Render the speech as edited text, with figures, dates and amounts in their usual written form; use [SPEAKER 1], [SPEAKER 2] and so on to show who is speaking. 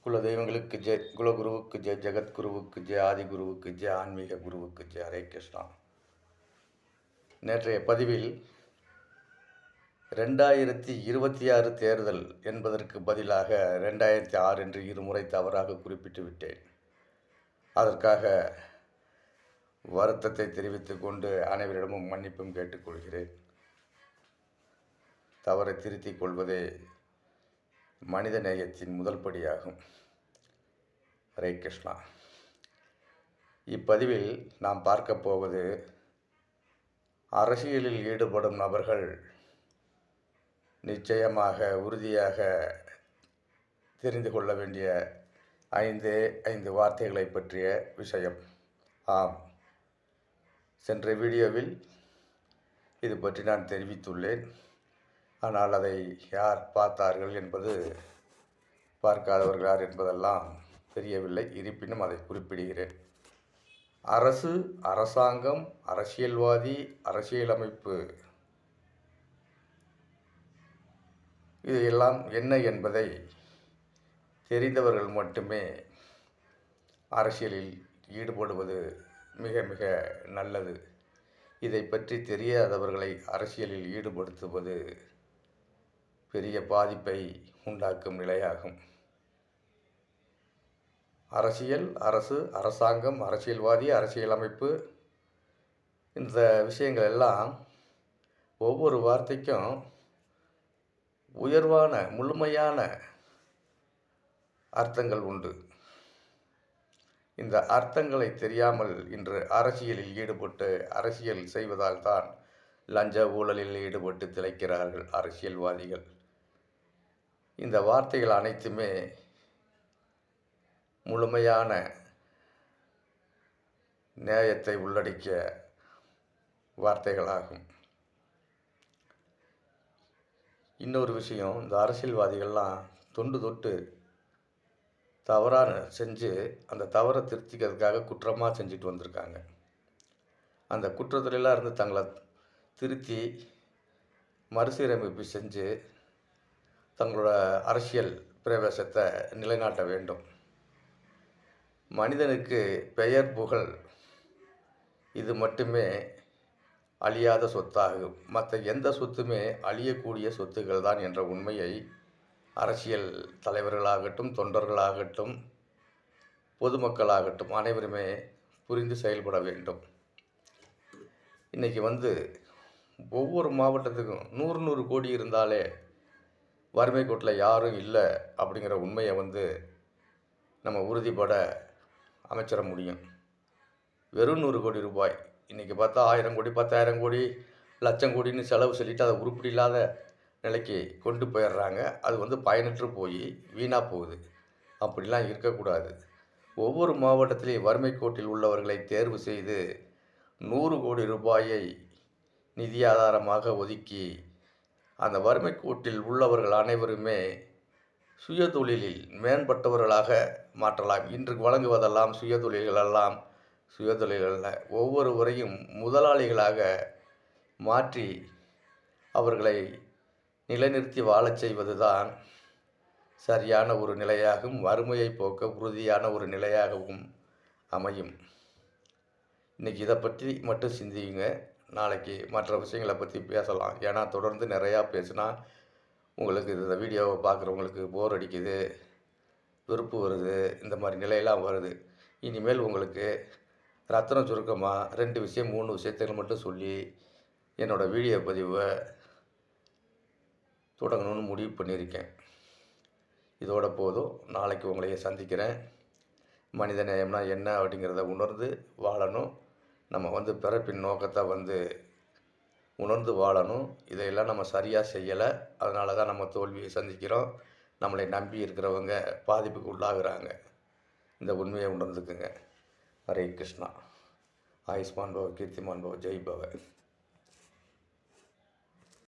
[SPEAKER 1] குலதெய்வங்களுக்கு ஜெய், குலகுருவுக்கு ஜெய், ஜெகத்குருவுக்கு ஜெய், ஆதிகுருவுக்கு ஜெய், ஆன்மீக குருவுக்கு ஜெய். ஹரே கிருஷ்ணா. நேற்றைய பதிவில் 2026 தேர்தல் என்பதற்கு பதிலாக 2006 என்று இருமுறை தவறாக குறிப்பிட்டு விட்டேன். அதற்காக வருத்தத்தை தெரிவித்துக் கொண்டு அனைவரிடமும் மன்னிப்பும் கேட்டுக்கொள்கிறேன். தவறை திருத்திக் கொள்வதே மனித நேயத்தின் முதல் படியாகும். ஹரே கிருஷ்ணா. இப்பதிவில் நாம் பார்க்க போவது அரசியலில் ஈடுபடும் நபர்கள் நிச்சயமாக உறுதியாக தெரிந்து கொள்ள வேண்டிய 5 வார்த்தைகளை பற்றிய விஷயம். ஆம், சென்ற வீடியோவில் இது பற்றி நான் தெரிவித்துள்ளேன். ஆனால் அதை யார் பார்த்தார்கள் என்பது, பார்க்காதவர்கள் யார் என்பதெல்லாம் தெரியவில்லை. இருப்பினும் அதை குறிப்பிடுகிறேன். அரசு, அரசாங்கம், அரசியல்வாதி, அரசியலமைப்பு, இதையெல்லாம் என்ன என்பதை தெரிந்தவர்கள் மட்டுமே அரசியலில் ஈடுபடுவது மிக மிக நல்லது. இதை பற்றி தெரியாதவர்களை அரசியலில் ஈடுபடுத்துவது பெரிய பாதிப்பை உண்டாக்கும் நிலையாகும். அரசியல், அரசு, அரசாங்கம், அரசியல்வாதி, அரசியலமைப்பு, இந்த விஷயங்கள் எல்லாம் ஒவ்வொரு வார்த்தைக்கும் உயர்வான முழுமையான அர்த்தங்கள் உண்டு. இந்த அர்த்தங்களை தெரியாமல் இன்று அரசியலில் ஈடுபட்டு அரசியல் செய்வதால் தான் லஞ்ச ஊழலில் ஈடுபட்டு திளைக்கிறார்கள் அரசியல்வாதிகள். இந்த வார்த்தைகள் அனைத்துமே முழுமையான நியாயத்தை உள்ளடக்கிய வார்த்தைகளாகும். இன்னொரு விஷயம், இந்த அரசியல்வாதிகள்லாம் தொண்டு தொட்டு தவறான செஞ்சு அந்த தவறை திருத்திக்கிறதுக்காக குற்றமாக செஞ்சுட்டு வந்திருக்காங்க. அந்த குற்றத்திலெல்லாம் இருந்து தங்களை திருத்தி மறுசீரமைப்பு செஞ்சு தங்களோட அரசியல் பிரவேசத்தை நிலைநாட்ட வேண்டும். மனிதனுக்கு பெயர், புகழ், இது மட்டுமே அழியாத சொத்தாகும். மற்ற எந்த சொத்துமே அழியக்கூடிய சொத்துக்கள் தான் என்ற உண்மையை அரசியல் தலைவர்களாகட்டும், தொண்டர்களாகட்டும், பொதுமக்களாகட்டும் அனைவருமே புரிந்து செயல்பட வேண்டும். இன்றைக்கி ஒவ்வொரு மாவட்டத்துக்கும் 100 கோடி இருந்தாலே வறுமை கோட்டில் யாரும் இல்லை அப்படிங்கிற உண்மையை நம்ம உறுதிப்பட அமைச்சிட முடியும். வெறும் 100 கோடி ரூபாய் இன்றைக்கி பார்த்தா 1000 கோடி, 10,000 கோடி, லட்சம் கோடின்னு செலவு சொல்லிவிட்டு அதை உருப்படி இல்லாத நிலைக்கு கொண்டு போயிடுறாங்க. அது பயனற்று போய் வீணாக போகுது. அப்படிலாம் இருக்கக்கூடாது. ஒவ்வொரு மாவட்டத்திலேயும் வறுமை கோட்டில் உள்ளவர்களை தேர்வு செய்து 100 கோடி ரூபாயை நிதி ஆதாரமாக ஒதுக்கி அந்த வறுமை கோட்டில் உள்ளவர்கள் அனைவருமே சுயதொழிலில் மேம்பட்டவர்களாக மாற்றலாம். இன்று வழங்குவதெல்லாம் சுயதொழில்களெல்லாம் சுயதொழில்கள ஒவ்வொருவரையும் முதலாளிகளாக மாற்றி அவர்களை நிலைநிறுத்தி வாழச் செய்வது தான் சரியான ஒரு நிலையாகும். வறுமையை போக்க உறுதியான ஒரு நிலையாகவும் அமையும். இன்றைக்கி இதை பற்றி மட்டும் சிந்தியுங்க. நாளைக்கு மற்ற விஷயங்களை பற்றி பேசலாம். ஏன்னா தொடர்ந்து நிறையா பேசினா உங்களுக்கு இந்த வீடியோவை பார்க்குறவங்களுக்கு போர் அடிக்குது, வெறுப்பு வருது, இந்த மாதிரி நிலையெல்லாம் வருது. இனிமேல் உங்களுக்கு ரத்தின சுருக்கமாக 2 விஷயம் 3 விஷயத்தை மட்டும் சொல்லி என்னோடய வீடியோ பதிவை தொடங்கணும்னு முடிவு பண்ணியிருக்கேன். இதோட போதும். நாளைக்கு உங்களையே சந்திக்கிறேன். மனித நேயம்னா என்ன அப்படிங்கிறத உணர்ந்து வாழணும். நம்ம பிறப்பின் நோக்கத்தை உணர்ந்து வாழணும். இதையெல்லாம் நம்ம சரியாக செய்யலை. அதனால தான் நம்ம தோல்வியை சந்திக்கிறோம். நம்மளை நம்பி இருக்கிறவங்க பாதிப்புக்கு உள்ளாகிறாங்க. இந்த உண்மையை உணர்ந்துக்குங்க. ஹரே கிருஷ்ணா. ஆயுஷ்மான் பவ, கீர்த்திமான் பவ, ஜெய் பவ.